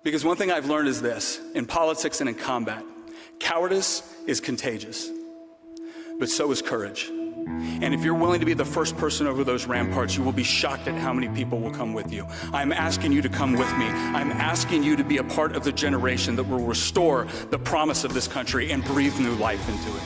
Because one thing I've learned is this, in politics and in combat, cowardice is contagious, but so is courage. And if you're willing to be the first person over those ramparts, you will be shocked at how many people will come with you. I'm asking you to come with me. I'm asking you to be a part of the generation that will restore the promise of this country and breathe new life into it.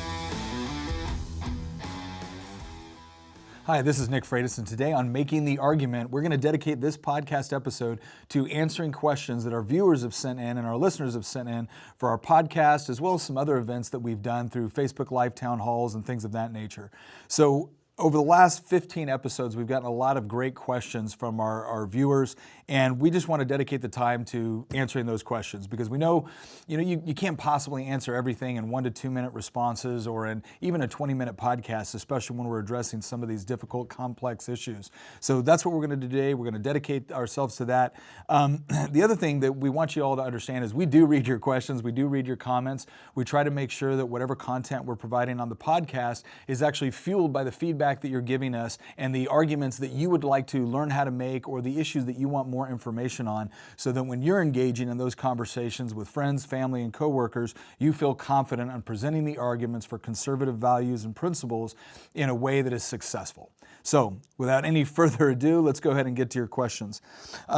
Hi, this is Nick Freitas, and today on Making the Argument, we're going to dedicate this podcast episode to answering questions that our viewers have sent in and our listeners have sent in for our podcast, as well as some other events that we've done through Facebook Live town halls and things of that nature. So over the last 15 episodes, we've gotten a lot of great questions from our viewers, and we just want to dedicate the time to answering those questions because we know, you can't possibly answer everything in 1 to 2 minute responses or in even a 20-minute podcast, especially when we're addressing some of these difficult, complex issues. So that's what we're going to do today. We're going to dedicate ourselves to that. The other thing that we want you all to understand is we do read your questions. We do read your comments. We try to make sure that whatever content we're providing on the podcast is actually fueled by the feedback that you're giving us and the arguments that you would like to learn how to make or the issues that you want more information on, so that when you're engaging in those conversations with friends, family, and coworkers, you feel confident on presenting the arguments for conservative values and principles in a way that is successful. So without any further ado, let's go ahead and get to your questions.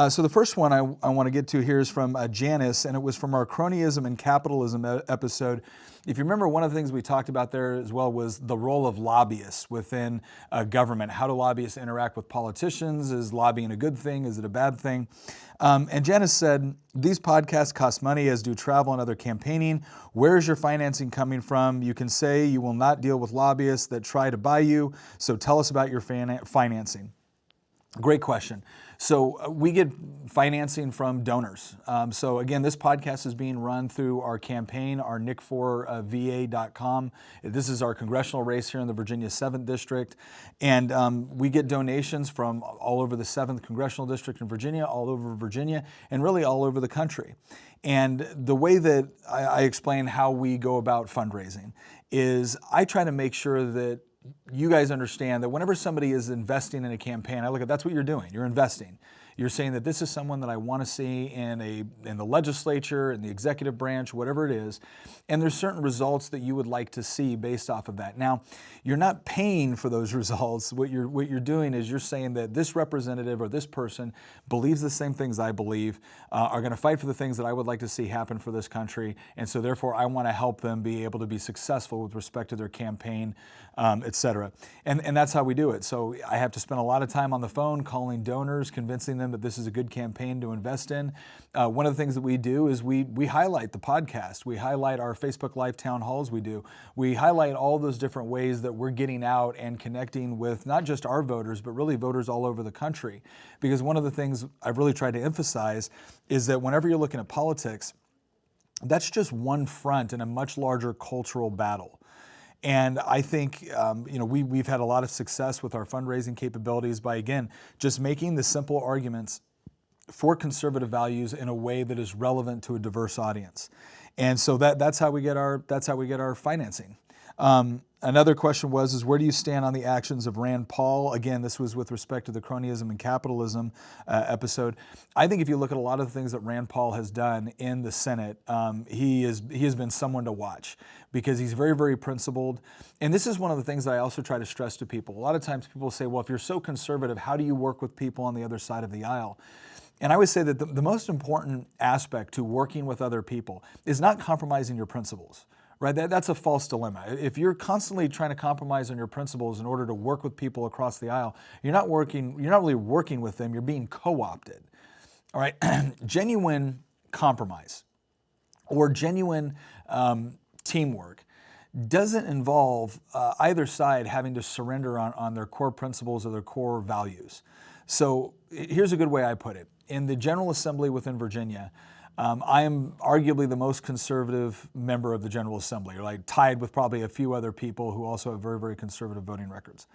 So the first one I want to get to here is from Janice, and it was from our cronyism and capitalism episode. If you remember, one of the things we talked about there as well was the role of lobbyists within government. How do lobbyists interact with politicians? Is lobbying a good thing? Is it a bad thing? And Janice said, these podcasts cost money, as do travel and other campaigning. Where is your financing coming from? You can say you will not deal with lobbyists that try to buy you, so tell us about your financing. Great question. So we get financing from donors. So again, this podcast is being run through our campaign, our nick4va.com. This is our congressional race here in the Virginia 7th District. And we get donations from all over the 7th Congressional District in Virginia, all over Virginia, and really all over the country. And the way that I explain how we go about fundraising is I try to make sure that you guys understand that whenever somebody is investing in a campaign, I look at that's what you're doing. You're investing. You're saying that this is someone that I want to see in the legislature, in the executive branch, whatever it is, and there's certain results that you would like to see based off of that. Now, you're not paying for those results. What you're doing is you're saying that this representative or this person believes the same things I believe, are going to fight for the things that I would like to see happen for this country, and so therefore I want to help them be able to be successful with respect to their campaign, etc. And that's how we do it. So I have to spend a lot of time on the phone calling donors, convincing them that this is a good campaign to invest in. One of the things that we do is we highlight the podcast. We highlight our Facebook Live town halls we do. We highlight all those different ways that we're getting out and connecting with not just our voters, but really voters all over the country. Because one of the things I've really tried to emphasize is that whenever you're looking at politics, that's just one front in a much larger cultural battle. And I think we've had a lot of success with our fundraising capabilities by, again, just making the simple arguments for conservative values in a way that is relevant to a diverse audience. And so that's how we get our financing. Another question is where do you stand on the actions of Rand Paul? Again, this was with respect to the cronyism and capitalism episode. I think if you look at a lot of the things that Rand Paul has done in the Senate, he has been someone to watch because he's very, very principled. And this is one of the things that I also try to stress to people. A lot of times people say, well, if you're so conservative, how do you work with people on the other side of the aisle? And I would say that the most important aspect to working with other people is not compromising your principles. Right, that's a false dilemma. If you're constantly trying to compromise on your principles in order to work with people across the aisle, you're not really working with them, you're being co-opted. All right, genuine compromise or genuine teamwork doesn't involve either side having to surrender on their core principles or their core values. So here's a good way I put it. In the General Assembly within Virginia, I am arguably the most conservative member of the General Assembly, like tied with probably a few other people who also have very, very conservative voting records.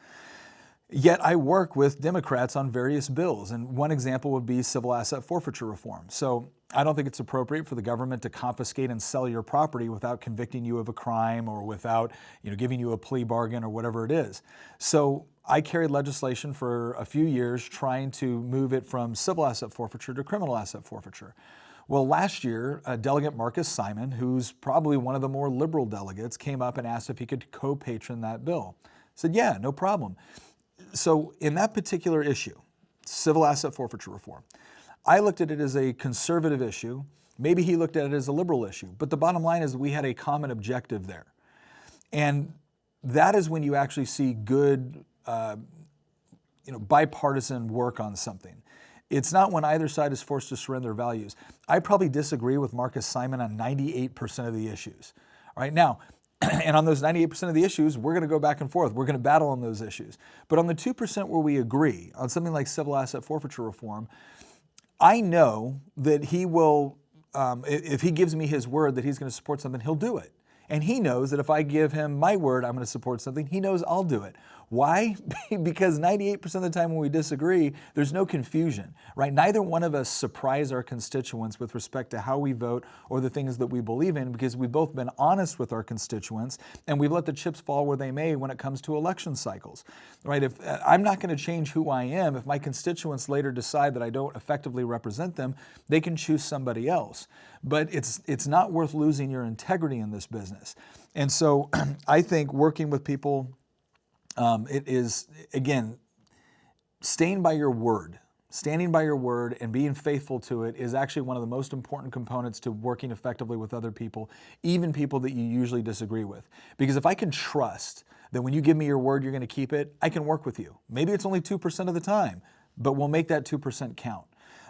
Yet I work with Democrats on various bills, and one example would be civil asset forfeiture reform. So I don't think it's appropriate for the government to confiscate and sell your property without convicting you of a crime or without giving you a plea bargain or whatever it is. So I carried legislation for a few years trying to move it from civil asset forfeiture to criminal asset forfeiture. Well, last year, Delegate Marcus Simon, who's probably one of the more liberal delegates, came up and asked if he could co-patron that bill. I said, yeah, no problem. So in that particular issue, civil asset forfeiture reform, I looked at it as a conservative issue. Maybe he looked at it as a liberal issue. But the bottom line is we had a common objective there. And that is when you actually see good bipartisan work on something. It's not when either side is forced to surrender values. I probably disagree with Marcus Simon on 98% of the issues. All right, now, and on those 98% of the issues, we're going to go back and forth. We're going to battle on those issues. But on the 2% where we agree, on something like civil asset forfeiture reform, I know that he will, if he gives me his word that he's going to support something, he'll do it. And he knows that if I give him my word I'm going to support something, he knows I'll do it. Why? Because 98% of the time when we disagree, there's no confusion, right? Neither one of us surprise our constituents with respect to how we vote or the things that we believe in, because we've both been honest with our constituents and we've let the chips fall where they may when it comes to election cycles, right? If I'm not going to change who I am, if my constituents later decide that I don't effectively represent them, they can choose somebody else. But it's not worth losing your integrity in this business. And so I think working with people, it is, again, staying by your word. Standing by your word and being faithful to it is actually one of the most important components to working effectively with other people, even people that you usually disagree with. Because if I can trust that when you give me your word, you're going to keep it, I can work with you. Maybe it's only 2% of the time, but we'll make that 2% count.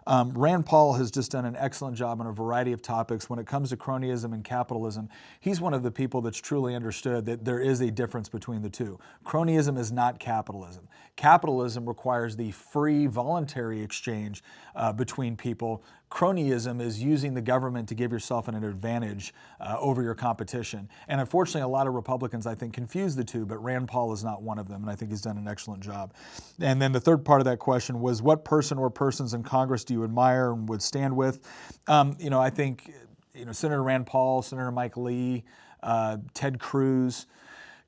Rand Paul has just done an excellent job on a variety of topics. When it comes to cronyism and capitalism, he's one of the people that's truly understood that there is a difference between the two. Cronyism is not capitalism. Capitalism requires the free, voluntary exchange between people. Cronyism is using the government to give yourself an advantage over your competition. And unfortunately, a lot of Republicans, I think, confuse the two, but Rand Paul is not one of them, and I think he's done an excellent job. And then the third part of that question was, what person or persons in Congress do you admire and would stand with? I think Senator Rand Paul, Senator Mike Lee, Ted Cruz,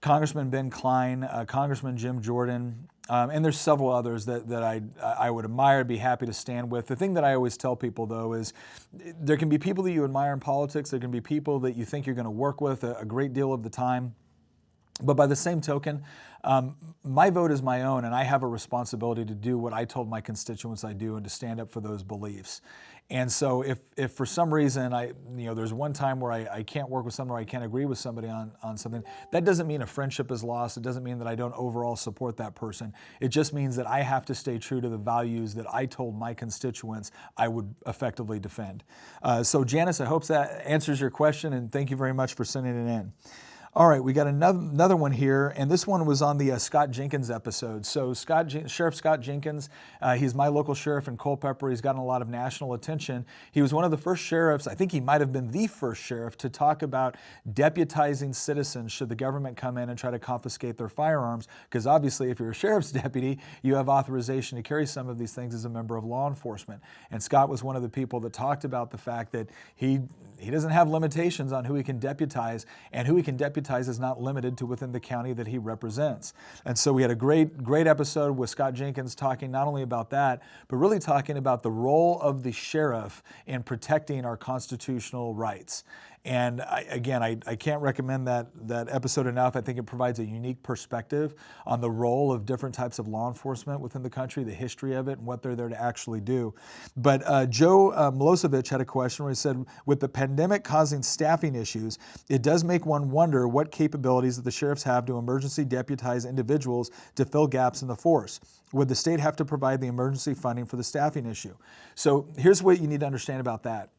Congressman Ben Cline, Congressman Jim Jordan, and there's several others that I would admire, be happy to stand with. The thing that I always tell people, though, is there can be people that you admire in politics. There can be people that you think you're going to work with a great deal of the time. But by the same token, my vote is my own, and I have a responsibility to do what I told my constituents I do and to stand up for those beliefs. And so if for some reason there's one time where I can't work with someone or I can't agree with somebody on something, that doesn't mean a friendship is lost. It doesn't mean that I don't overall support that person. It just means that I have to stay true to the values that I told my constituents I would effectively defend. So Janice, I hope that answers your question, and thank you very much for sending it in. All right, we got another one here, and this one was on the Scott Jenkins episode. So Sheriff Scott Jenkins, he's my local sheriff in Culpeper. He's gotten a lot of national attention. He was one of the first sheriffs, I think he might have been the first sheriff, to talk about deputizing citizens should the government come in and try to confiscate their firearms, because obviously if you're a sheriff's deputy, you have authorization to carry some of these things as a member of law enforcement. And Scott was one of the people that talked about the fact that he doesn't have limitations on who he can deputize, and who he can deputize is not limited to within the county that he represents. And so we had a great episode with Scott Jenkins talking not only about that, but really talking about the role of the sheriff in protecting our constitutional rights. And I can't recommend that episode enough. I think it provides a unique perspective on the role of different types of law enforcement within the country, the history of it, and what they're there to actually do. But Joe Milosevic had a question where he said, with the pandemic causing staffing issues, it does make one wonder what capabilities that the sheriffs have to emergency deputize individuals to fill gaps in the force. Would the state have to provide the emergency funding for the staffing issue? So here's what you need to understand about that.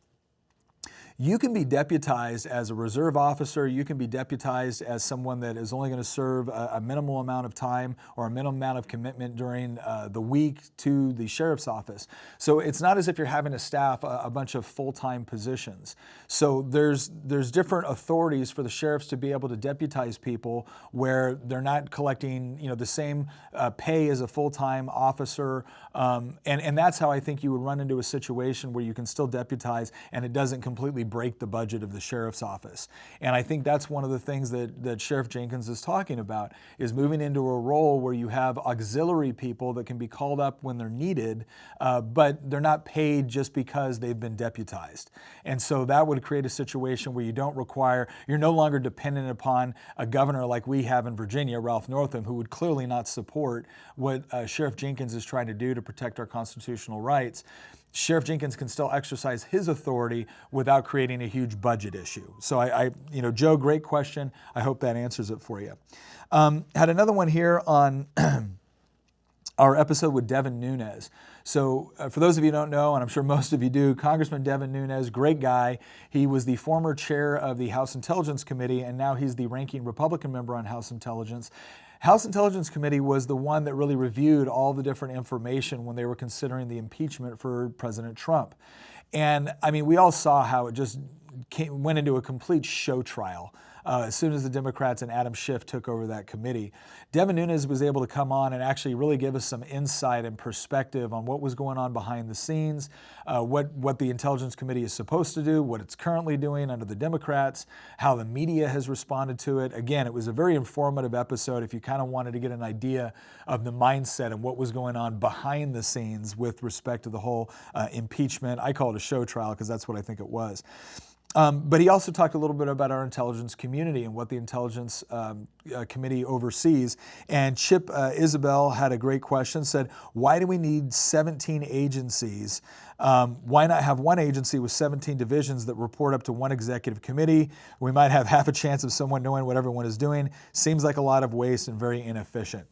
You can be deputized as a reserve officer. You can be deputized as someone that is only going to serve a minimal amount of time or a minimum amount of commitment during the week to the sheriff's office. So it's not as if you're having to staff a bunch of full-time positions. So there's different authorities for the sheriffs to be able to deputize people where they're not collecting the same pay as a full-time officer. And that's how I think you would run into a situation where you can still deputize and it doesn't completely basically break the budget of the sheriff's office. And I think that's one of the things that Sheriff Jenkins is talking about, is moving into a role where you have auxiliary people that can be called up when they're needed, but they're not paid just because they've been deputized. And so that would create a situation where you're no longer dependent upon a governor like we have in Virginia, Ralph Northam, who would clearly not support what Sheriff Jenkins is trying to do to protect our constitutional rights. Sheriff Jenkins can still exercise his authority without creating a huge budget issue. So Joe, great question. I hope that answers it for you. Had another one here on our episode with Devin Nunez. So for those of you who don't know, and I'm sure most of you do, Congressman Devin Nunez, great guy. He was the former chair of the House Intelligence Committee, and now he's the ranking Republican member on House Intelligence. House Intelligence Committee was the one that really reviewed all the different information when they were considering the impeachment for President Trump. And I mean, we all saw how it just went into a complete show trial as soon as the Democrats and Adam Schiff took over that committee. Devin Nunez was able to come on and actually really give us some insight and perspective on what was going on behind the scenes, what the Intelligence Committee is supposed to do, what it's currently doing under the Democrats, how the media has responded to it. Again, it was a very informative episode if you kind of wanted to get an idea of the mindset and what was going on behind the scenes with respect to the whole impeachment. I call it a show trial because that's what I think it was. But he also talked a little bit about our intelligence community and what the Intelligence Committee oversees. And Chip Isabel had a great question, said, why do we need 17 agencies? Why not have one agency with 17 divisions that report up to one executive committee? We might have half a chance of someone knowing what everyone is doing. Seems like a lot of waste and very inefficient.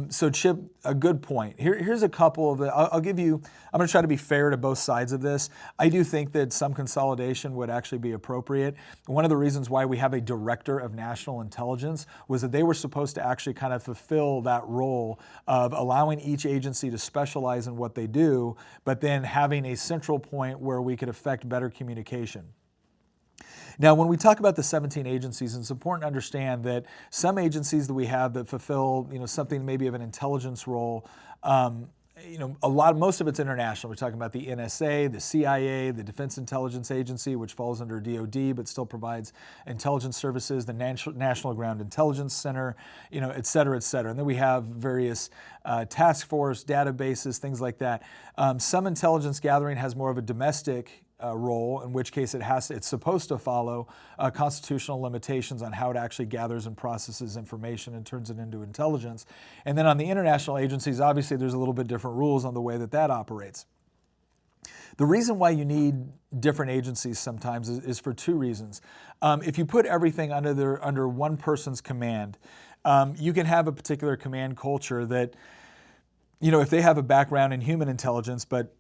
So Chip, a good point. Here's a couple of I'm going to try to be fair to both sides of this. I do think that some consolidation would actually be appropriate. One of the reasons why we have a director of national intelligence was that they were supposed to actually kind of fulfill that role of allowing each agency to specialize in what they do, but then having a central point where we could affect better communication. Now, when we talk about the 17 agencies, it's important to understand that some agencies that we have that fulfill, something maybe of an intelligence role, most of it's international. We're talking about the NSA, the CIA, the Defense Intelligence Agency, which falls under DOD but still provides intelligence services, the National Ground Intelligence Center, et cetera, et cetera. And then we have various task force databases, things like that. Some intelligence gathering has more of a domestic role, in which case it's supposed to follow constitutional limitations on how it actually gathers and processes information and turns it into intelligence. And then on the international agencies, obviously there's a little bit different rules on the way that operates. The reason why you need different agencies sometimes is for two reasons. If you put everything under one person's command, you can have a particular command culture that, if they have a background in human intelligence, but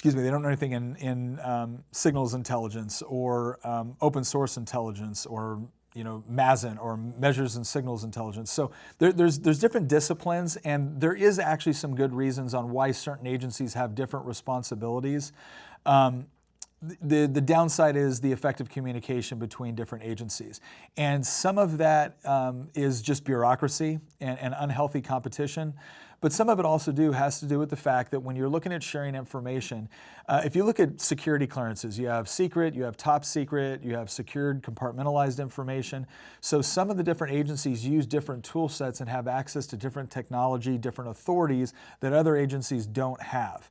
they don't know anything in signals intelligence or open source intelligence or MASIN or measures and signals intelligence. So there's different disciplines, and there is actually some good reasons on why certain agencies have different responsibilities. The downside is the effective communication between different agencies. And some of that is just bureaucracy and unhealthy competition. But some of it also has to do with the fact that when you're looking at sharing information, if you look at security clearances, you have secret, you have top secret, you have secured compartmentalized information. So some of the different agencies use different tool sets and have access to different technology, different authorities that other agencies don't have.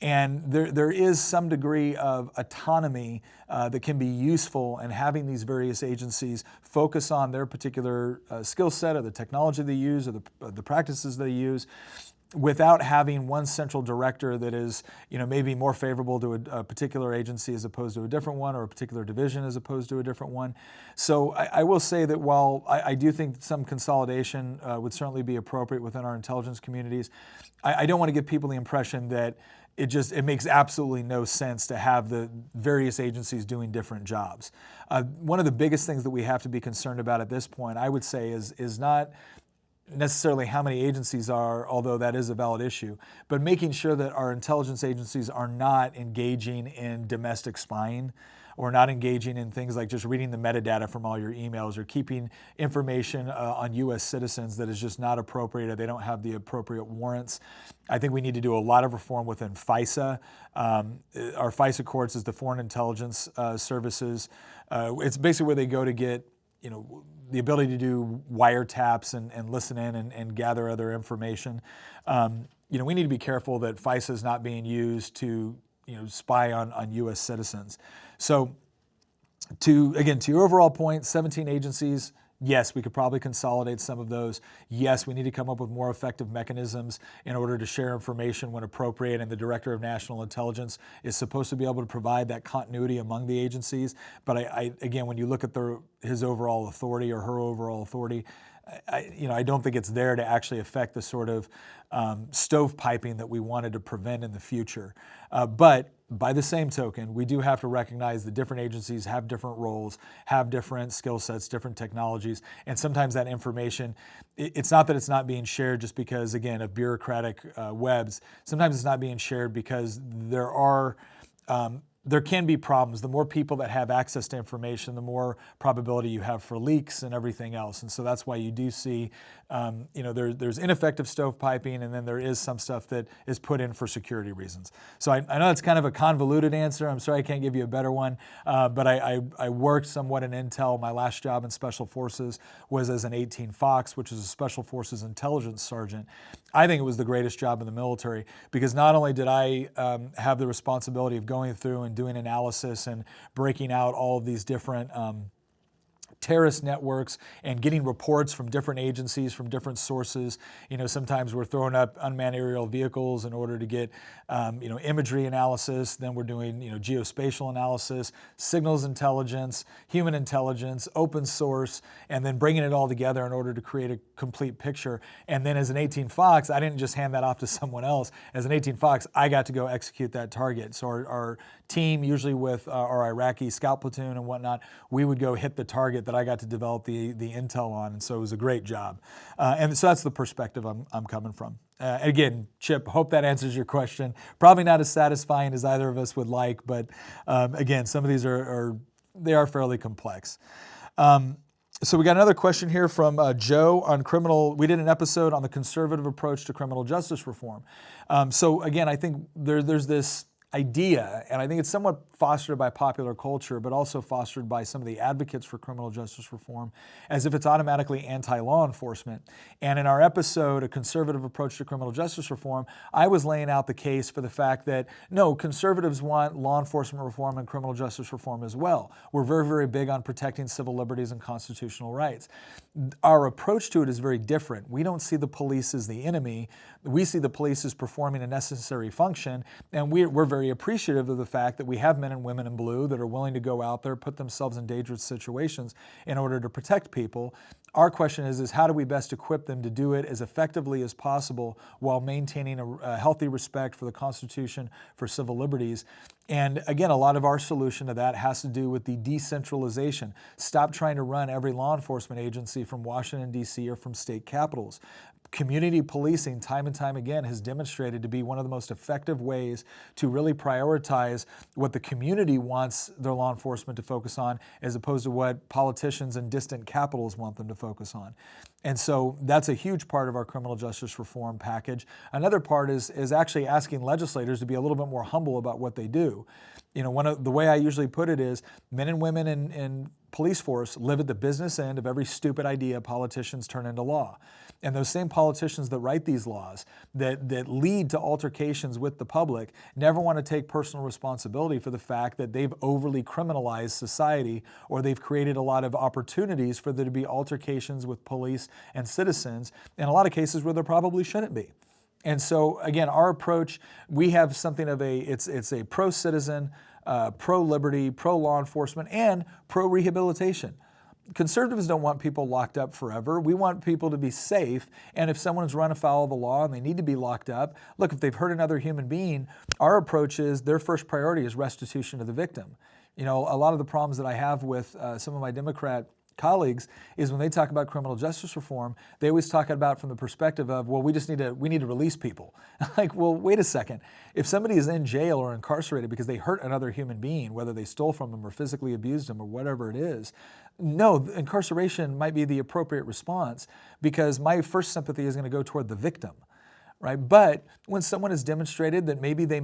And there is some degree of autonomy that can be useful in having these various agencies focus on their particular skill set or the technology they use or the practices they use, without having one central director that is, maybe more favorable to a particular agency as opposed to a different one, or a particular division as opposed to a different one. So I will say that while I do think some consolidation would certainly be appropriate within our intelligence communities, I don't want to give people the impression that it makes absolutely no sense to have the various agencies doing different jobs. One of the biggest things that we have to be concerned about at this point, I would say, is not necessarily how many agencies are, although that is a valid issue, but making sure that our intelligence agencies are not engaging in domestic spying. or not engaging in things like just reading the metadata from all your emails or keeping information on U.S. citizens that is just not appropriate, or they don't have the appropriate warrants. I think we need to do a lot of reform within FISA. Our FISA courts is the Foreign Intelligence Services. It's basically where they go to get, the ability to do wiretaps and listen in and gather other information. We need to be careful that FISA is not being used to, spy on U.S. citizens. So, to your overall point, 17 agencies. Yes, we could probably consolidate some of those. Yes, we need to come up with more effective mechanisms in order to share information when appropriate, and the Director of National Intelligence is supposed to be able to provide that continuity among the agencies. But again, when you look at his overall authority or her overall authority, I don't think it's there to actually affect the sort of stovepiping that we wanted to prevent in the future. But by the same token, we do have to recognize that different agencies have different roles, have different skill sets, different technologies, and sometimes that information, it's not that it's not being shared just because, again, of bureaucratic webs. Sometimes it's not being shared because there can be problems. The more people that have access to information, the more probability you have for leaks and everything else. And so that's why you do see, there's ineffective stovepiping, and then there is some stuff that is put in for security reasons. So I know it's kind of a convoluted answer. I'm sorry I can't give you a better one, but I worked somewhat in intel. My last job in Special Forces was as an 18 Fox, which is a Special Forces intelligence sergeant. I think it was the greatest job in the military because not only did I have the responsibility of going through and doing analysis and breaking out all of these different terrorist networks and getting reports from different agencies, from different sources. Sometimes we're throwing up unmanned aerial vehicles in order to get, imagery analysis. Then we're doing, geospatial analysis, signals intelligence, human intelligence, open source, and then bringing it all together in order to create a complete picture. And then as an 18 Fox, I didn't just hand that off to someone else. As an 18 Fox, I got to go execute that target. So our team, usually with our Iraqi scout platoon and whatnot, we would go hit the target that I got to develop the intel on, and so it was a great job. And so that's the perspective I'm coming from. Again, Chip, hope that answers your question. Probably not as satisfying as either of us would like, but again, some of these are fairly complex. So we got another question here from Joe on criminal. We did an episode on the conservative approach to criminal justice reform. So again, I think there's this idea, and I think it's somewhat fostered by popular culture, but also fostered by some of the advocates for criminal justice reform, as if it's automatically anti-law enforcement. And in our episode, A Conservative Approach to Criminal Justice Reform, I was laying out the case for the fact that, no, conservatives want law enforcement reform and criminal justice reform as well. We're very, very big on protecting civil liberties and constitutional rights. Our approach to it is very different. We don't see the police as the enemy. We see the police as performing a necessary function, and we're very appreciative of the fact that we have men and women in blue that are willing to go out there, put themselves in dangerous situations in order to protect people. Our question is how do we best equip them to do it as effectively as possible while maintaining a healthy respect for the Constitution, for civil liberties? And again, a lot of our solution to that has to do with the decentralization. Stop trying to run every law enforcement agency from Washington, D.C. or from state capitals. Community policing, time and time again, has demonstrated to be one of the most effective ways to really prioritize what the community wants their law enforcement to focus on, as opposed to what politicians in distant capitals want them to focus on. And so that's a huge part of our criminal justice reform package. Another part is actually asking legislators to be a little bit more humble about what they do. The way I usually put it is men and women in police force live at the business end of every stupid idea politicians turn into law. And those same politicians that write these laws, that lead to altercations with the public, never want to take personal responsibility for the fact that they've overly criminalized society, or they've created a lot of opportunities for there to be altercations with police and citizens, in a lot of cases where there probably shouldn't be. And so, again, our approach, we have something of it's a pro-citizen, pro-liberty, pro-law enforcement, and pro-rehabilitation. Conservatives don't want people locked up forever. We want people to be safe, and if someone's run afoul of the law and they need to be locked up, look, if they've hurt another human being, our approach is their first priority is restitution to the victim. A lot of the problems that I have with some of my Democrat colleagues is when they talk about criminal justice reform, they always talk about it from the perspective of, well, we need to release people. Like, well, wait a second. If somebody is in jail or incarcerated because they hurt another human being, whether they stole from them or physically abused them or whatever it is, no, incarceration might be the appropriate response, because my first sympathy is going to go toward the victim. Right? But when someone has demonstrated that maybe they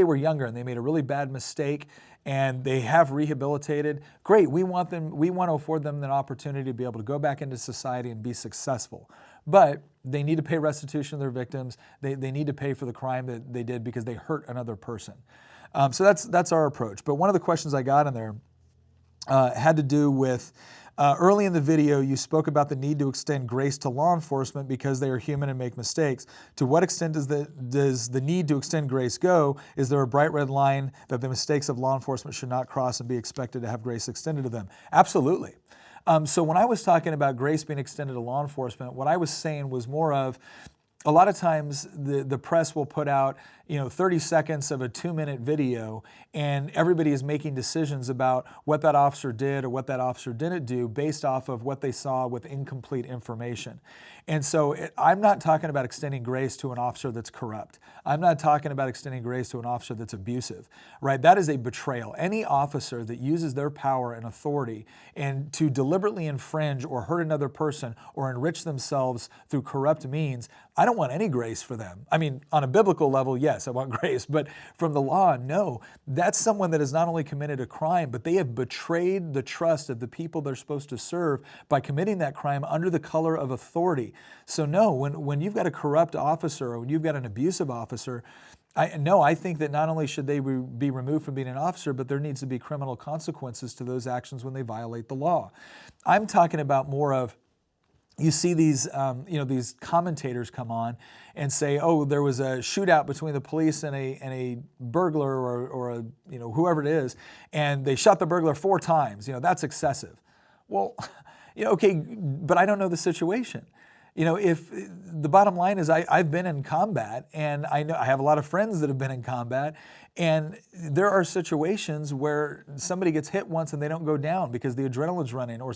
were younger and they made a really bad mistake and they have rehabilitated, great. We want to afford them an opportunity to be able to go back into society and be successful. But they need to pay restitution to their victims. They need to pay for the crime that they did because they hurt another person. So that's our approach. But one of the questions I got in there had to do with, early in the video, you spoke about the need to extend grace to law enforcement because they are human and make mistakes. To what extent does the need to extend grace go? Is there a bright red line that the mistakes of law enforcement should not cross and be expected to have grace extended to them? Absolutely. So when I was talking about grace being extended to law enforcement, what I was saying was more of, a lot of times the press will put out 30 seconds of a 2-minute video, and everybody is making decisions about what that officer did or what that officer didn't do based off of what they saw with incomplete information. And so I'm not talking about extending grace to an officer that's corrupt. I'm not talking about extending grace to an officer that's abusive, right? That is a betrayal. Any officer that uses their power and authority and to deliberately infringe or hurt another person or enrich themselves through corrupt means, I don't want any grace for them. I mean, on a biblical level, yes, I want grace, but from the law, no. That's someone that has not only committed a crime, but they have betrayed the trust of the people they're supposed to serve by committing that crime under the color of authority. So no, when you've got a corrupt officer or when you've got an abusive officer, I think that not only should they be removed from being an officer, but there needs to be criminal consequences to those actions when they violate the law. I'm talking about more of, you see these commentators come on and say, oh, there was a shootout between the police and a burglar or a whoever it is, and they shot the burglar 4 times. That's excessive. Well, okay, but I don't know the situation. If the bottom line is I've been in combat, and I know I have a lot of friends that have been in combat, and there are situations where somebody gets hit once and they don't go down because the adrenaline's running, or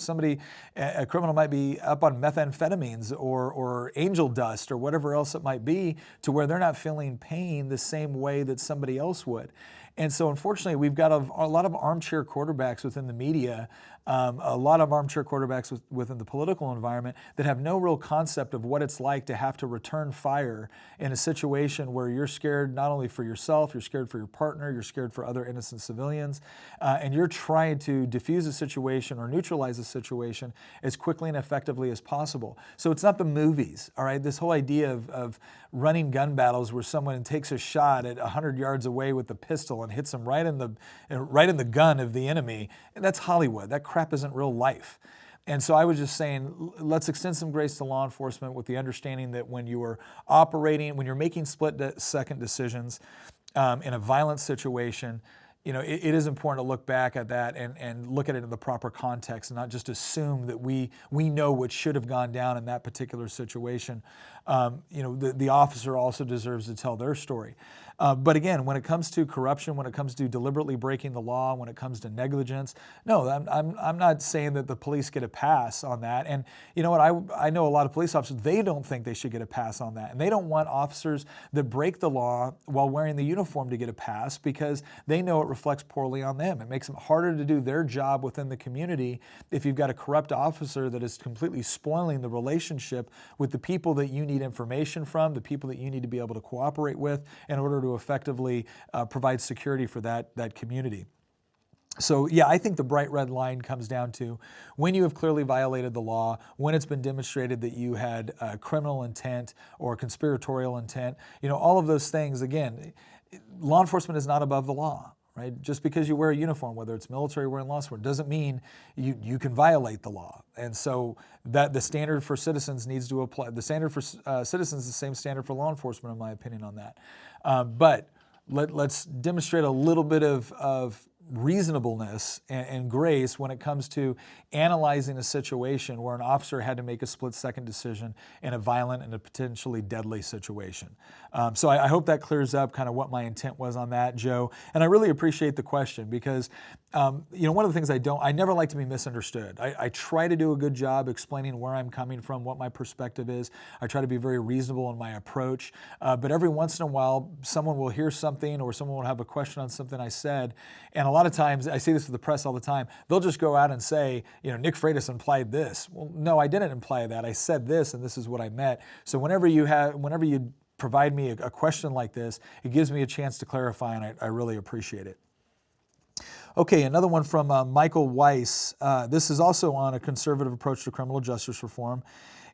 a criminal might be up on methamphetamines or angel dust or whatever else it might be, to where they're not feeling pain the same way that somebody else would. And so unfortunately, we've got a lot of armchair quarterbacks within the media, a lot of armchair quarterbacks within the political environment that have no real concept of what it's like to have to return fire in a situation where you're scared not only for yourself, you're scared for your partner, you're scared for other innocent civilians, and you're trying to diffuse a situation or neutralize a situation as quickly and effectively as possible. So it's not the movies, all right? This whole idea of running gun battles where someone takes a shot at 100 yards away with a pistol and hits them right in the gun of the enemy, that's Hollywood. That crap isn't real life. And so I was just saying, let's extend some grace to law enforcement with the understanding that when you are operating, when you're making split-second decisions in a violent situation, it is important to look back at that and look at it in the proper context and not just assume that we know what should have gone down in that particular situation. The officer also deserves to tell their story. But again, when it comes to corruption, when it comes to deliberately breaking the law, when it comes to negligence, no, I'm not saying that the police get a pass on that. And you know what? I know a lot of police officers, they don't think they should get a pass on that. And they don't want officers that break the law while wearing the uniform to get a pass because they know it reflects poorly on them. It makes them harder to do their job within the community if you've got a corrupt officer that is completely spoiling the relationship with the people that you need information from, the people that you need to be able to cooperate with in order to effectively provide security for that community. So yeah, I think the bright red line comes down to when you have clearly violated the law, when it's been demonstrated that you had criminal intent or conspiratorial intent, all of those things. Again, law enforcement is not above the law. Right? Just because you wear a uniform, whether it's military or in law enforcement, doesn't mean you can violate the law. And so that the standard for citizens needs to apply. The standard for citizens is the same standard for law enforcement, in my opinion, on that. But let's demonstrate a little bit of reasonableness and grace when it comes to analyzing a situation where an officer had to make a split-second decision in a violent and a potentially deadly situation. So I hope that clears up kind of what my intent was on that, Joe. And I really appreciate the question because One of the things I never like to be misunderstood. I try to do a good job explaining where I'm coming from, what my perspective is. I try to be very reasonable in my approach. But every once in a while, someone will hear something or someone will have a question on something I said. And a lot of times, I see this with the press all the time, they'll just go out and say, Nick Freitas implied this. Well, no, I didn't imply that. I said this, and this is what I meant. So whenever you provide me a question like this, it gives me a chance to clarify, and I really appreciate it. Okay, another one from Michael Weiss. This is also on a conservative approach to criminal justice reform.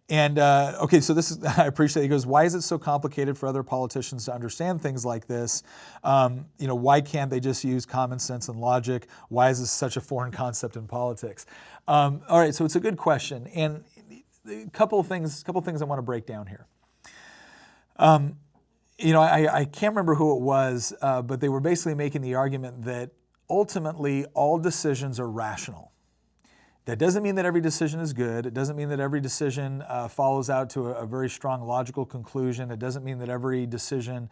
And so this is, I appreciate it. He goes, why is it so complicated for other politicians to understand things like this? Why can't they just use common sense and logic? Why is this such a foreign concept in politics? All right, so it's a good question. And a couple of things I want to break down here. I can't remember who it was, but they were basically making the argument that ultimately all decisions are rational. That doesn't mean that every decision is good. It doesn't mean that every decision follows out to a very strong logical conclusion. It doesn't mean that every decision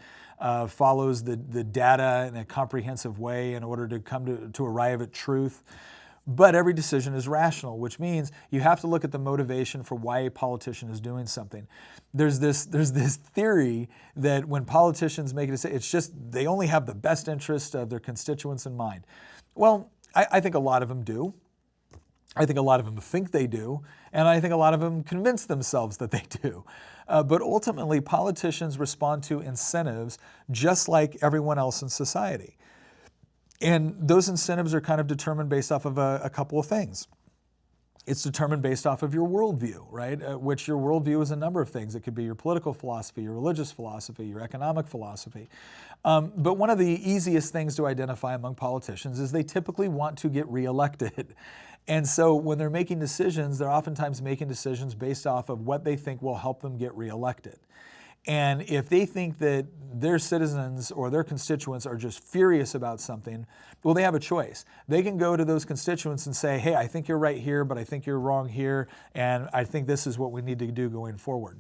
follows the data in a comprehensive way in order to come to arrive at truth. But every decision is rational, which means you have to look at the motivation for why a politician is doing something. There's this theory that when politicians make a decision, it's just they only have the best interest of their constituents in mind. Well, I think a lot of them do. I think a lot of them think they do, and I think a lot of them convince themselves that they do. But ultimately, politicians respond to incentives just like everyone else in society. And those incentives are kind of determined based off of a couple of things. It's determined based off of your worldview, right? Which your worldview is a number of things. It could be your political philosophy, your religious philosophy, your economic philosophy. But one of the easiest things to identify among politicians is they typically want to get reelected. And so when they're making decisions, they're oftentimes making decisions based off of what they think will help them get reelected. And if they think that their citizens or their constituents are just furious about something, well, they have a choice. They can go to those constituents and say, hey, I think you're right here, but I think you're wrong here, and I think this is what we need to do going forward.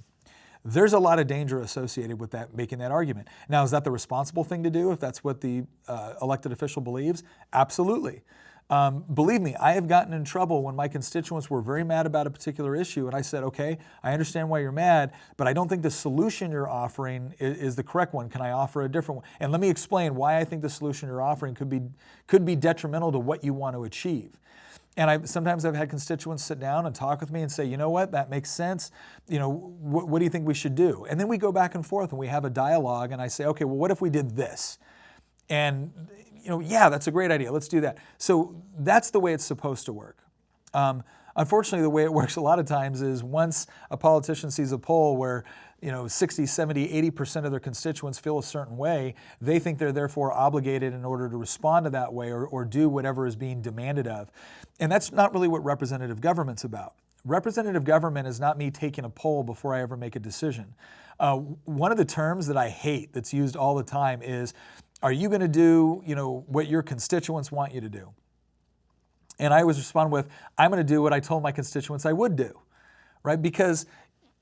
There's a lot of danger associated with that, making that argument. Now, is that the responsible thing to do if that's what the elected official believes? Absolutely. Believe me, I have gotten in trouble when my constituents were very mad about a particular issue, and I said, okay, I understand why you're mad, but I don't think the solution you're offering is the correct one. Can I offer a different one? And let me explain why I think the solution you're offering could be detrimental to what you want to achieve. And sometimes I've had constituents sit down and talk with me and say, you know what, that makes sense. What do you think we should do? And then we go back and forth and we have a dialogue, and I say, okay, well, what if we did this? And yeah, that's a great idea. Let's do that. So that's the way it's supposed to work. Unfortunately, the way it works a lot of times is once a politician sees a poll where 60, 70, 80% of their constituents feel a certain way, they think they're therefore obligated in order to respond to that way or do whatever is being demanded of. And that's not really what representative government's about. Representative government is not me taking a poll before I ever make a decision. One of the terms that I hate that's used all the time is, are you going to do, what your constituents want you to do? And I always respond with, I'm going to do what I told my constituents I would do, right? Because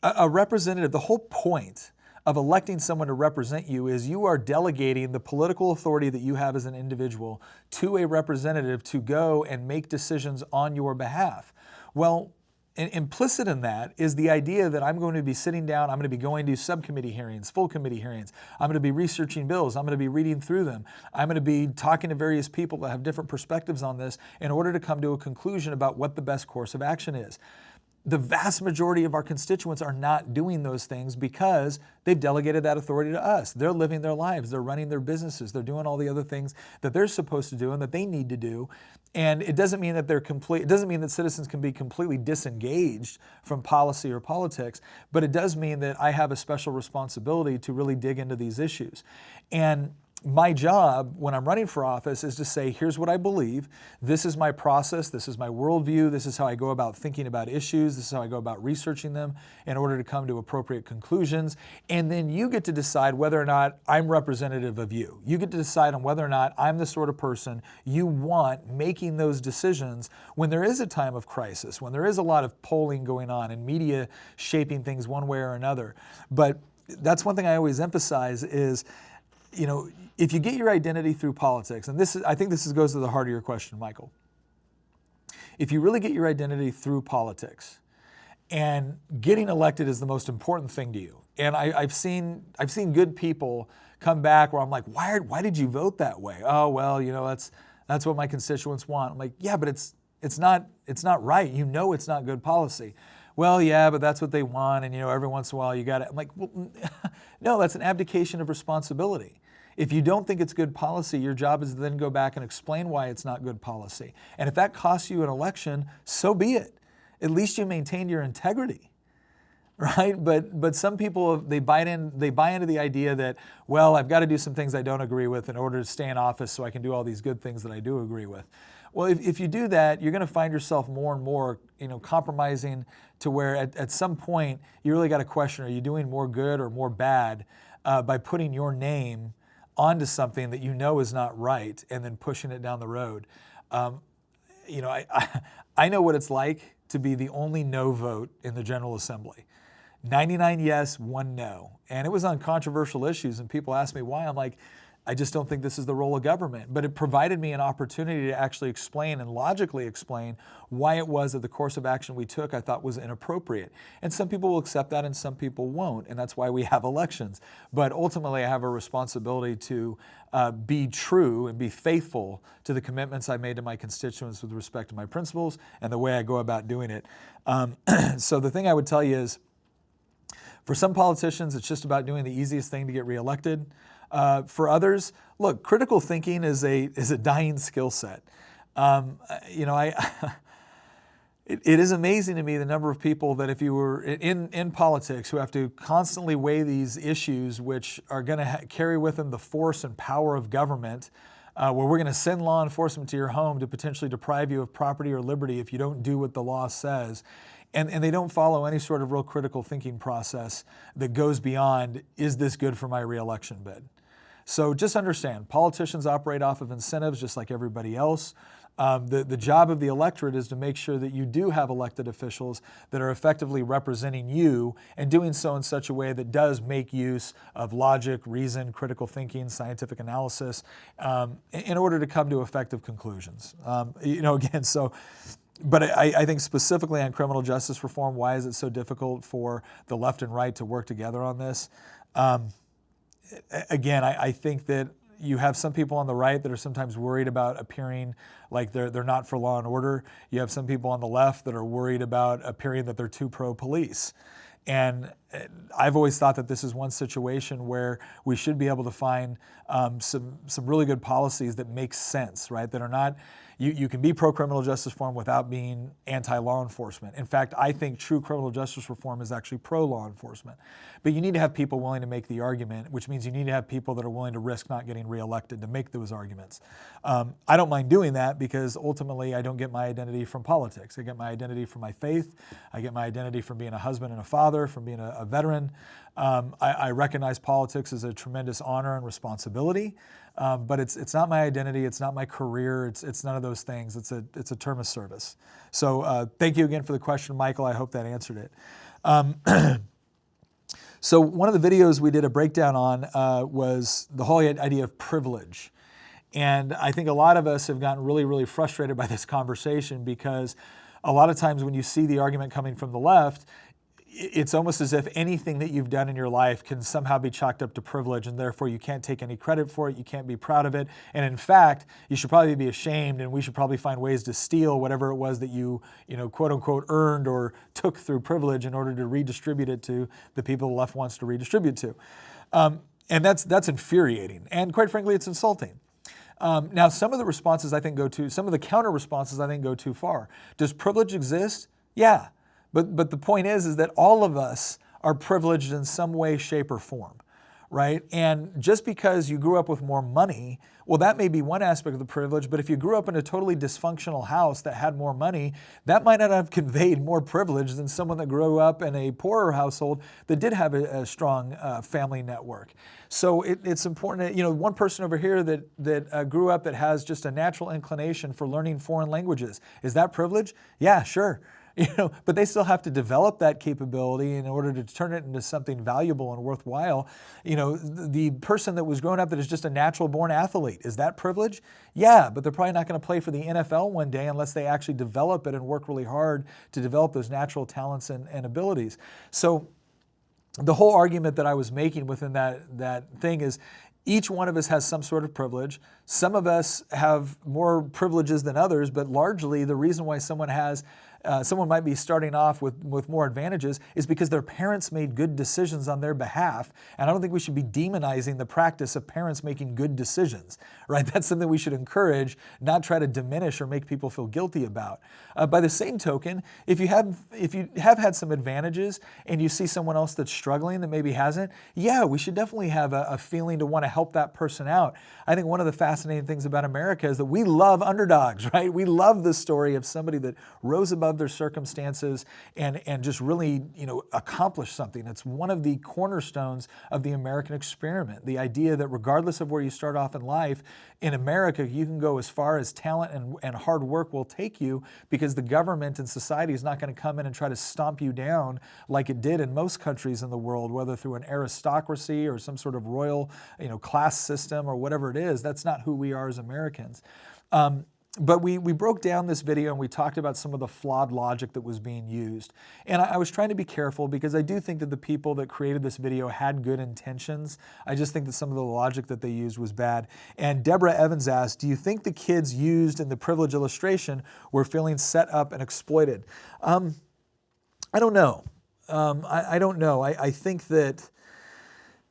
a representative, the whole point of electing someone to represent you is you are delegating the political authority that you have as an individual to a representative to go and make decisions on your behalf. Well, implicit in that is the idea that I'm going to be sitting down, I'm going to be going to subcommittee hearings, full committee hearings. I'm going to be researching bills. I'm going to be reading through them. I'm going to be talking to various people that have different perspectives on this in order to come to a conclusion about what the best course of action is. The vast majority of our constituents are not doing those things because they've delegated that authority to us. They're living their lives. They're running their businesses. They're doing all the other things that they're supposed to do and that they need to do. And it doesn't mean that it doesn't mean that citizens can be completely disengaged from policy or politics, but it does mean that I have a special responsibility to really dig into these issues. And my job when I'm running for office is to say, here's what I believe. This is my process. This is my worldview. This is how I go about thinking about issues. This is how I go about researching them in order to come to appropriate conclusions. And then you get to decide whether or not I'm representative of you. You get to decide on whether or not I'm the sort of person you want making those decisions when there is a time of crisis, when there is a lot of polling going on and media shaping things one way or another. But that's one thing I always emphasize is if you get your identity through politics, and I think this goes to the heart of your question, Michael. If you really get your identity through politics, and getting elected is the most important thing to you, and I've seen good people come back where I'm like, why did you vote that way? Oh well, that's what my constituents want. I'm like, yeah, but it's not right. It's not good policy. Well, yeah, but that's what they want, and every once in a while you got it. I'm like, well, no, that's an abdication of responsibility. If you don't think it's good policy, your job is to then go back and explain why it's not good policy. And if that costs you an election, so be it. At least you maintained your integrity, right? But some people, they buy into the idea that, well, I've got to do some things I don't agree with in order to stay in office so I can do all these good things that I do agree with. Well, if you do that, you're going to find yourself more and more, compromising to where at some point you really got to question, are you doing more good or more bad by putting your name onto something that is not right and then pushing it down the road. I know what it's like to be the only no vote in the General Assembly. 99 yes, 1 no. And it was on controversial issues, and people asked me why. I'm like, I just don't think this is the role of government. But it provided me an opportunity to actually explain and logically explain why it was that the course of action we took I thought was inappropriate. And some people will accept that and some people won't. And that's why we have elections. But ultimately, I have a responsibility to be true and be faithful to the commitments I made to my constituents with respect to my principles and the way I go about doing it. So the thing I would tell you is, for some politicians, it's just about doing the easiest thing to get reelected. For others, look, critical thinking is a dying skill set. It is amazing to me the number of people that if you were in politics who have to constantly weigh these issues which are going to carry with them the force and power of government, where we're going to send law enforcement to your home to potentially deprive you of property or liberty if you don't do what the law says. And they don't follow any sort of real critical thinking process that goes beyond, is this good for my reelection bid? So just understand, politicians operate off of incentives just like everybody else. The job of the electorate is to make sure that you do have elected officials that are effectively representing you and doing so in such a way that does make use of logic, reason, critical thinking, scientific analysis, in order to come to effective conclusions. But I think specifically on criminal justice reform, why is it so difficult for the left and right to work together on this? Again, I think that you have some people on the right that are sometimes worried about appearing like they're not for law and order. You have some people on the left that are worried about appearing that they're too pro-police. And I've always thought that this is one situation where we should be able to find some really good policies that make sense, right? That are not, you can be pro-criminal justice reform without being anti-law enforcement. In fact, I think true criminal justice reform is actually pro-law enforcement. But you need to have people willing to make the argument, which means you need to have people that are willing to risk not getting reelected to make those arguments. I don't mind doing that because ultimately I don't get my identity from politics. I get my identity from my faith. I get my identity from being a husband and a father, from being a veteran. I recognize politics as a tremendous honor and responsibility, but it's not my identity. It's not my career. It's none of those things. It's a term of service. So thank you again for the question, Michael. I hope that answered it. So one of the videos we did a breakdown on was the whole idea of privilege. And I think a lot of us have gotten really, really frustrated by this conversation because a lot of times when you see the argument coming from the left, it's almost as if anything that you've done in your life can somehow be chalked up to privilege, and therefore you can't take any credit for it, you can't be proud of it, and in fact, you should probably be ashamed, and we should probably find ways to steal whatever it was that you quote unquote earned or took through privilege in order to redistribute it to the people the left wants to redistribute to. And that's infuriating, and quite frankly, it's insulting. Now, some of the responses I think some of the counter responses I think go too far. Does privilege exist? Yeah. But the point is that all of us are privileged in some way, shape, or form, right? And just because you grew up with more money, well, that may be one aspect of the privilege, but if you grew up in a totally dysfunctional house that had more money, that might not have conveyed more privilege than someone that grew up in a poorer household that did have a strong family network. So it's important that, one person over here that grew up that has just a natural inclination for learning foreign languages, is that privilege? Yeah, sure. but they still have to develop that capability in order to turn it into something valuable and worthwhile. The person that was growing up that is just a natural born athlete, is that privilege? Yeah, but they're probably not going to play for the NFL one day unless they actually develop it and work really hard to develop those natural talents and abilities. So the whole argument that I was making within that thing is, each one of us has some sort of privilege. Some of us have more privileges than others, but largely the reason why someone might be starting off with more advantages is because their parents made good decisions on their behalf. And I don't think we should be demonizing the practice of parents making good decisions, right? That's something we should encourage, not try to diminish or make people feel guilty about. By the same token, if you have had some advantages and you see someone else that's struggling that maybe hasn't, yeah, we should definitely have a feeling to want to help that person out. I think one of the fascinating things about America is that we love underdogs, right? We love the story of somebody that rose above their circumstances and just really, accomplished something. It's one of the cornerstones of the American experiment. The idea that regardless of where you start off in life, in America, you can go as far as talent and hard work will take you, because the government and society is not going to come in and try to stomp you down like it did in most countries in the world, whether through an aristocracy or some sort of royal, class system or whatever it is. That's not who we are as Americans. But we broke down this video and we talked about some of the flawed logic that was being used. And I was trying to be careful because I do think that the people that created this video had good intentions. I just think that some of the logic that they used was bad. And Deborah Evans asked, do you think the kids used in the privilege illustration were feeling set up and exploited? I don't know. I don't know. I think that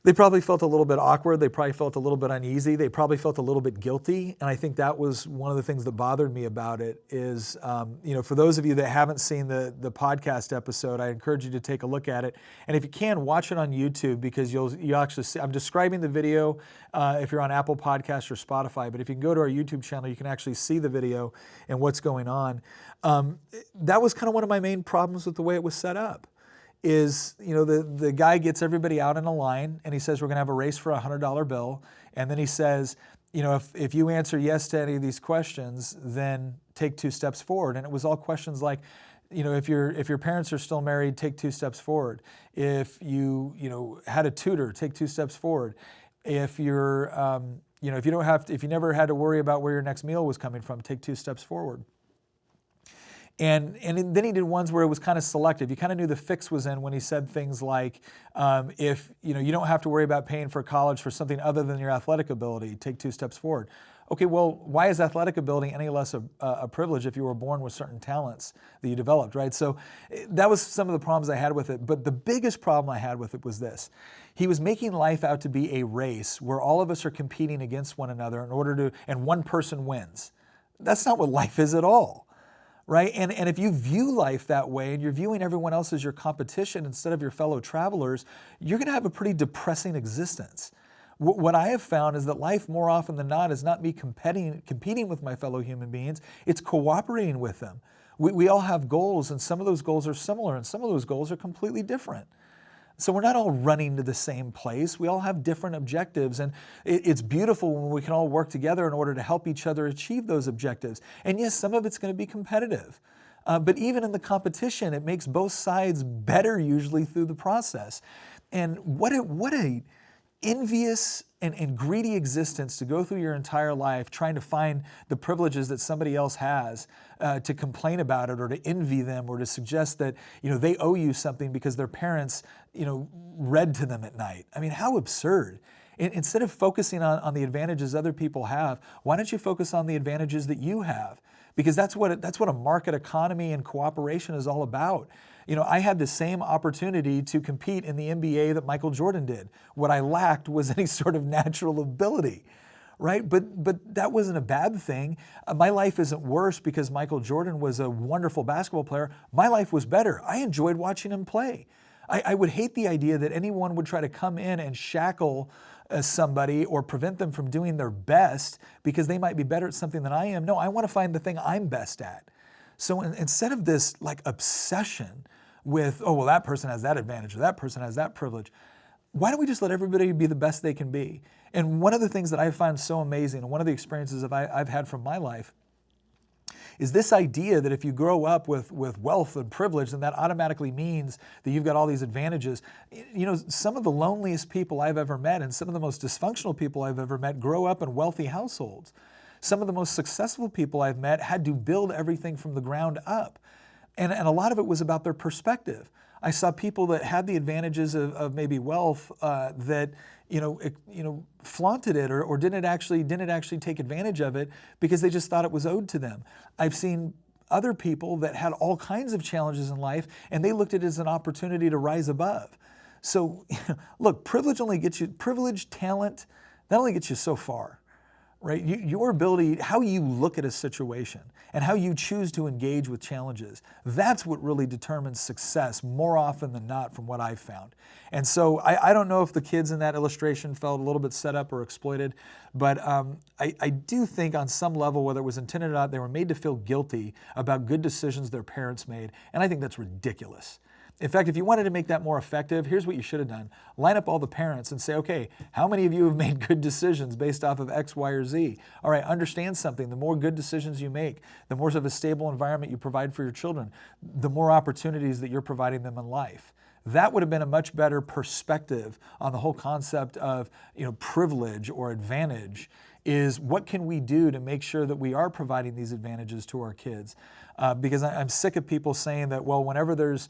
they probably felt a little bit awkward. They probably felt a little bit uneasy. They probably felt a little bit guilty. And I think that was one of the things that bothered me about it is, for those of you that haven't seen the podcast episode, I encourage you to take a look at it. And if you can, watch it on YouTube, because you'll actually see, I'm describing the video if you're on Apple Podcasts or Spotify, but if you can go to our YouTube channel, you can actually see the video and what's going on. That was kind of one of my main problems with the way it was set up. Is, the guy gets everybody out in a line and he says, we're going to have a race for a $100 bill. And then he says, if you answer yes to any of these questions, then take 2 steps forward. And it was all questions like, if your parents are still married, take 2 steps forward. If you had a tutor, take 2 steps forward. If you're, if you never had to worry about where your next meal was coming from, take 2 steps forward. And then he did ones where it was kind of selective. You kind of knew the fix was in when he said things like, if you don't have to worry about paying for college for something other than your athletic ability, take 2 steps forward. Okay, well, why is athletic ability any less a privilege if you were born with certain talents that you developed, right? So that was some of the problems I had with it. But the biggest problem I had with it was this. He was making life out to be a race where all of us are competing against one another and one person wins. That's not what life is at all. Right? And if you view life that way and you're viewing everyone else as your competition instead of your fellow travelers, you're going to have a pretty depressing existence. What I have found is that life more often than not is not me competing with my fellow human beings, it's cooperating with them. We all have goals, and some of those goals are similar and some of those goals are completely different. So we're not all running to the same place. We all have different objectives, and it's beautiful when we can all work together in order to help each other achieve those objectives. And yes, some of it's going to be competitive. But even in the competition, it makes both sides better usually through the process. And what a envious and greedy existence to go through your entire life trying to find the privileges that somebody else has, to complain about it or to envy them or to suggest that they owe you something because their parents read to them at night. I mean, how absurd. Instead of focusing on the advantages other people have, why don't you focus on the advantages that you have? Because that's what a market economy and cooperation is all about. I had the same opportunity to compete in the NBA that Michael Jordan did. What I lacked was any sort of natural ability, right? But that wasn't a bad thing. My life isn't worse because Michael Jordan was a wonderful basketball player. My life was better. I enjoyed watching him play. I would hate the idea that anyone would try to come in and shackle somebody or prevent them from doing their best because they might be better at something than I am. No, I want to find the thing I'm best at. So instead of this obsession with, oh, well, that person has that advantage or that person has that privilege, why don't we just let everybody be the best they can be? And one of the things that I find so amazing, and one of the experiences I've had from my life, is this idea that if you grow up with wealth and privilege, then that automatically means that you've got all these advantages. You know, some of the loneliest people I've ever met and some of the most dysfunctional people I've ever met grow up in wealthy households. Some of the most successful people I've met had to build everything from the ground up. And a lot of it was about their perspective. I saw people that had the advantages of maybe wealth that flaunted it or didn't actually take advantage of it because they just thought it was owed to them. I've seen other people that had all kinds of challenges in life and they looked at it as an opportunity to rise above. So look, privilege, talent, that only gets you so far. Right? Your ability, how you look at a situation and how you choose to engage with challenges, that's what really determines success more often than not from what I've found. And so I don't know if the kids in that illustration felt a little bit set up or exploited, but I do think on some level, whether it was intended or not, they were made to feel guilty about good decisions their parents made. And I think that's ridiculous. In fact, if you wanted to make that more effective, here's what you should have done. Line up all the parents and say, okay, how many of you have made good decisions based off of X, Y, or Z? All right, understand something. The more good decisions you make, the more of a stable environment you provide for your children, the more opportunities that you're providing them in life. That would have been a much better perspective on the whole concept of privilege or advantage. Is what can we do to make sure that we are providing these advantages to our kids? Because I'm sick of people saying that, well, whenever there's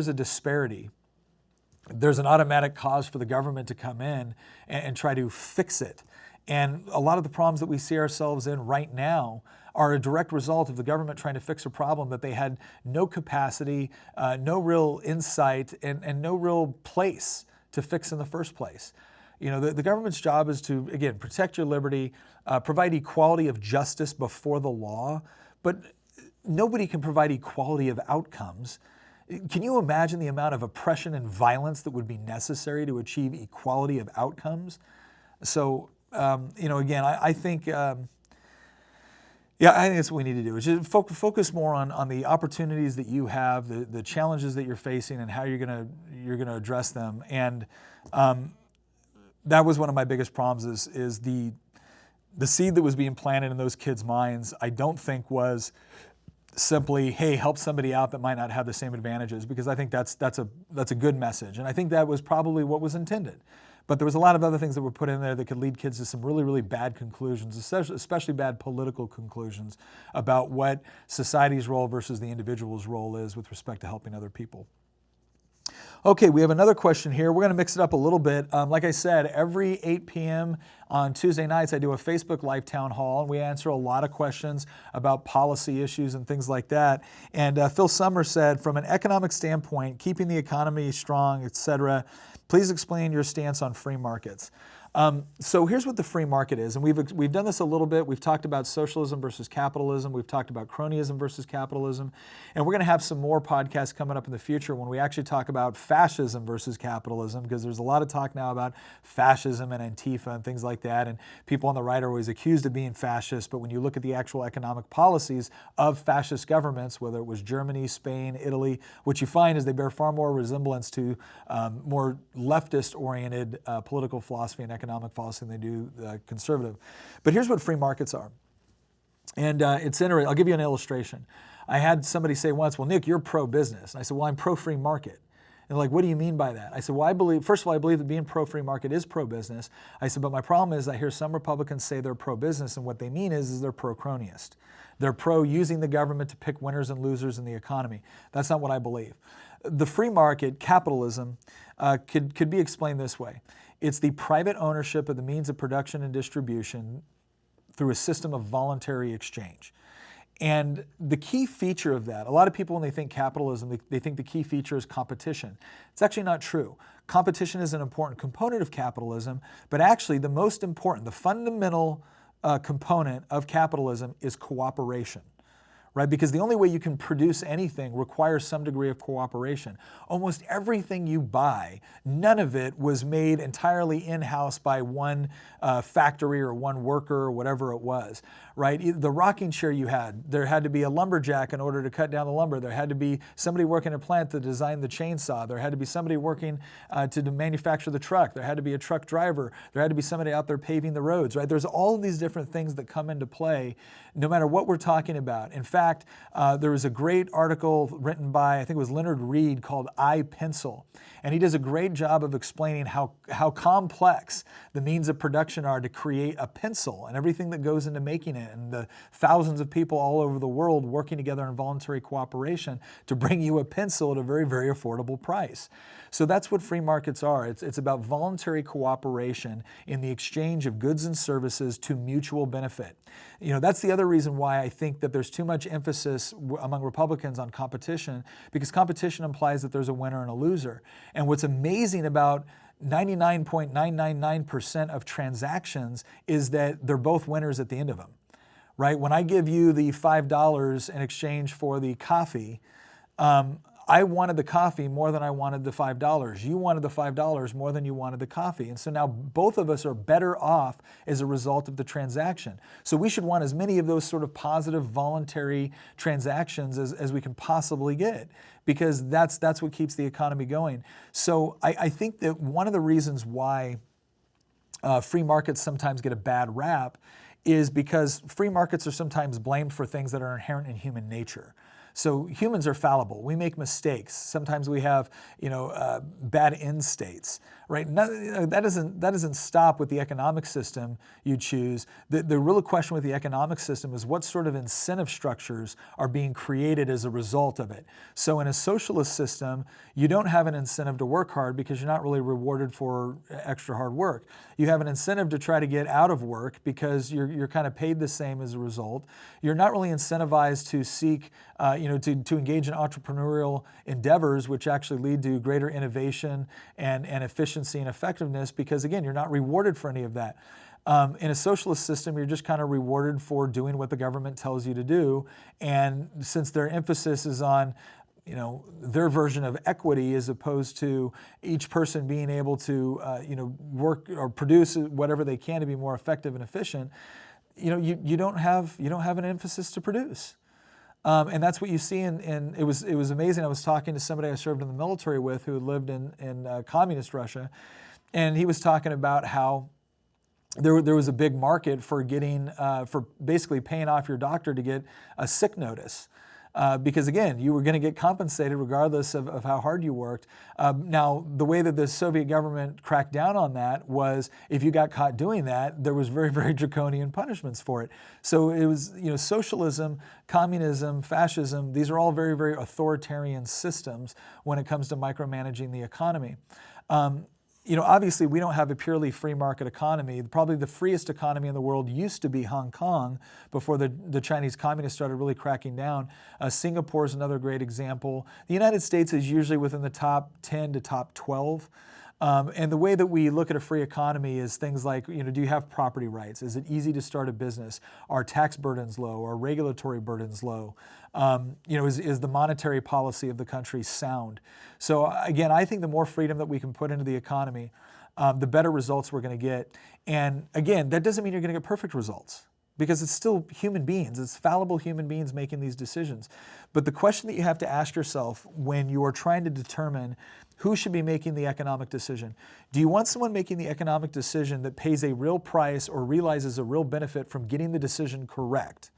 a disparity, there's an automatic cause for the government to come in and try to fix it. And a lot of the problems that we see ourselves in right now are a direct result of the government trying to fix a problem that they had no capacity, no real insight, and no real place to fix in the first place. The government's job is to, again, protect your liberty, provide equality of justice before the law, but nobody can provide equality of outcomes. Can you imagine the amount of oppression and violence that would be necessary to achieve equality of outcomes? So, again, I think, I think that's what we need to do. Is just focus more on the opportunities that you have, the challenges that you're facing, and how you're gonna address them. And that was one of my biggest problems. Is the seed that was being planted in those kids' minds, I don't think was simply, hey, help somebody out that might not have the same advantages, because I think that's a good message. And I think that was probably what was intended. But there was a lot of other things that were put in there that could lead kids to some really, really bad conclusions, especially bad political conclusions about what society's role versus the individual's role is with respect to helping other people. Okay, we have another question here. We're going to mix it up a little bit. Like I said, every 8 p.m. on Tuesday nights, I do a Facebook Live town hall, and we answer a lot of questions about policy issues and things like that. And Phil Summers said, from an economic standpoint, keeping the economy strong, etc., please explain your stance on free markets. So here's what the free market is, and we've done this a little bit. We've talked about socialism versus capitalism. We've talked about cronyism versus capitalism, and we're going to have some more podcasts coming up in the future when we actually talk about fascism versus capitalism, because there's a lot of talk now about fascism and Antifa and things like that, and people on the right are always accused of being fascist, but when you look at the actual economic policies of fascist governments, whether it was Germany, Spain, Italy, what you find is they bear far more resemblance to more leftist-oriented political philosophy and economic policy than they do conservative. But here's what free markets are. And it's interesting. I'll give you an illustration. I had somebody say once, well, Nick, you're pro-business. And I said, well, I'm pro-free market. And they're like, what do you mean by that? I said, well, first of all, I believe that being pro-free market is pro-business. I said, but my problem is I hear some Republicans say they're pro-business, and what they mean is they're pro-cronyist. They're pro-using the government to pick winners and losers in the economy. That's not what I believe. The free market, capitalism, could be explained this way. It's the private ownership of the means of production and distribution through a system of voluntary exchange. And the key feature of that, a lot of people when they think capitalism, they think the key feature is competition. It's actually not true. Competition is an important component of capitalism, but actually the most important, the fundamental component of capitalism is cooperation. right? Because the only way you can produce anything requires some degree of cooperation. Almost everything you buy, none of it was made entirely in-house by one factory or one worker or whatever it was, right? The rocking chair you had, there had to be a lumberjack in order to cut down the lumber. There had to be somebody working in a plant to design the chainsaw. There had to be somebody working to manufacture the truck. There had to be a truck driver. There had to be somebody out there paving the roads, right? There's all of these different things that come into play no matter what we're talking about. In fact, there was a great article written by, I think it was Leonard Reed, called I, Pencil. And he does a great job of explaining how complex the means of production are to create a pencil and everything that goes into making it, and the thousands of people all over the world working together in voluntary cooperation to bring you a pencil at a very, very affordable price. So that's what free markets are. It's about voluntary cooperation in the exchange of goods and services to mutual benefit. You know, that's the other reason why I think that there's too much emphasis among Republicans on competition, because competition implies that there's a winner and a loser. And what's amazing about 99.999% of transactions is that they're both winners at the end of them, right? When I give you the $5 in exchange for the coffee, I wanted the coffee more than I wanted the $5. You wanted the $5 more than you wanted the coffee. And so now both of us are better off as a result of the transaction. So we should want as many of those sort of positive voluntary transactions as we can possibly get, because that's what keeps the economy going. So I think that one of the reasons why free markets sometimes get a bad rap is because free markets are sometimes blamed for things that are inherent in human nature. So humans are fallible. We make mistakes. Sometimes we have, bad end states, right? That doesn't stop with the economic system you choose. The real question with the economic system is what sort of incentive structures are being created as a result of it. So in a socialist system, you don't have an incentive to work hard because you're not really rewarded for extra hard work. You have an incentive to try to get out of work because you're kind of paid the same as a result. You're not really incentivized to seek, to engage in entrepreneurial endeavors, which actually lead to greater innovation and efficiency and effectiveness, because again, you're not rewarded for any of that. In a socialist system, you're just kind of rewarded for doing what the government tells you to do. And since their emphasis is on their version of equity as opposed to each person being able to, work or produce whatever they can to be more effective and efficient, you don't have an emphasis to produce. And that's what you see in it was amazing. I was talking to somebody I served in the military with who lived in communist Russia, and he was talking about how there was a big market for getting for basically paying off your doctor to get a sick notice. Because again, you were going to get compensated regardless of how hard you worked. Now, the way that the Soviet government cracked down on that was if you got caught doing that, there was very, very draconian punishments for it. So it was, socialism, communism, fascism, these are all very, very authoritarian systems when it comes to micromanaging the economy. Obviously we don't have a purely free market economy. Probably the freest economy in the world used to be Hong Kong before the Chinese communists started really cracking down. Singapore is another great example. The United States is usually within the top 10 to top 12. And the way that we look at a free economy is things like, do you have property rights? Is it easy to start a business? Are tax burdens low? Are regulatory burdens low? Is the monetary policy of the country sound? So again, I think the more freedom that we can put into the economy, the better results we're going to get. And again, that doesn't mean you're going to get perfect results, because it's still human beings. It's fallible human beings making these decisions. But the question that you have to ask yourself when you are trying to determine who should be making the economic decision, do you want someone making the economic decision that pays a real price or realizes a real benefit from getting the decision correct,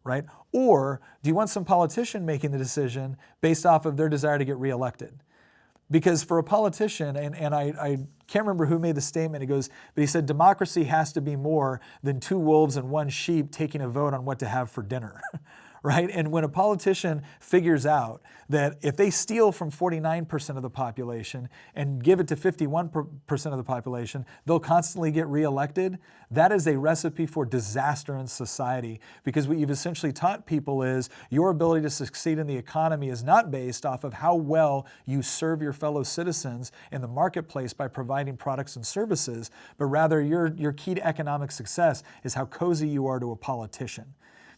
right? Or do you want some politician making the decision based off of their desire to get reelected? Because for a politician, and I can't remember who made the statement, but he said democracy has to be more than two wolves and one sheep taking a vote on what to have for dinner, right? And when a politician figures out that if they steal from 49% of the population and give it to 51% of the population, they'll constantly get reelected, that is a recipe for disaster in society, because what you've essentially taught people is your ability to succeed in the economy is not based off of how well you serve your fellow citizens in the marketplace by providing products and services, but rather your key to economic success is how cozy you are to a politician.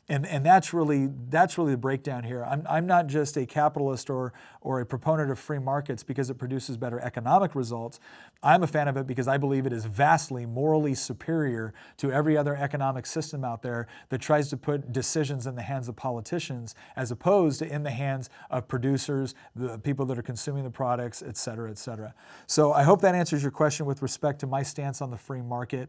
And that's really the breakdown here. I'm not just a capitalist or a proponent of free markets because it produces better economic results. I'm a fan of it because I believe it is vastly morally superior to every other economic system out there that tries to put decisions in the hands of politicians as opposed to in the hands of producers, the people that are consuming the products, et cetera, et cetera. So I hope that answers your question with respect to my stance on the free market.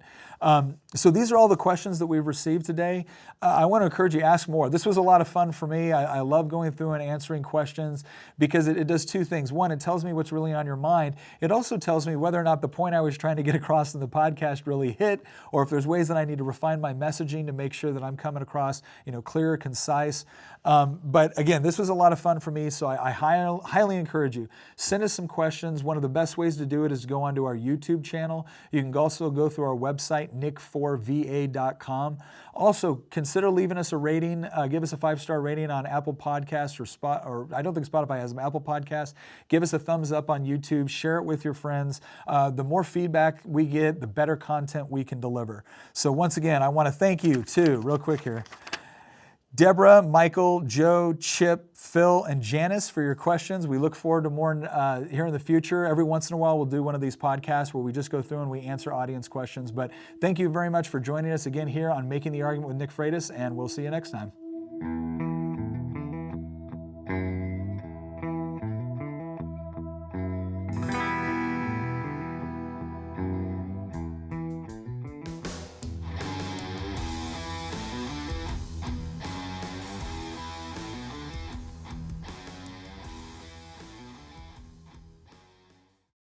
So these are all the questions that we've received today. I want to encourage you to ask more. This was a lot of fun for me. I love going through and answering questions because it does two things. One, it tells me what's really on your mind. It also tells me whether or not the point I was trying to get across in the podcast really hit, or if there's ways that I need to refine my messaging to make sure that I'm coming across, clear, concise. But again, this was a lot of fun for me, so I highly encourage you. Send us some questions. One of the best ways to do it is to go onto our YouTube channel. You can also go through our website, nick4va.com. Also, consider leaving us a rating. Give us a 5-star rating on Apple Podcasts or I don't think Spotify has them, Apple Podcasts. Give us a thumbs up on YouTube. Share it with your friends. The more feedback we get, the better content we can deliver. So once again, I want to thank you too, real quick here, Deborah, Michael, Joe, Chip, Phil, and Janice for your questions. We look forward to more here in the future. Every once in a while, we'll do one of these podcasts where we just go through and we answer audience questions. But thank you very much for joining us again here on Making the Argument with Nick Freitas, and we'll see you next time.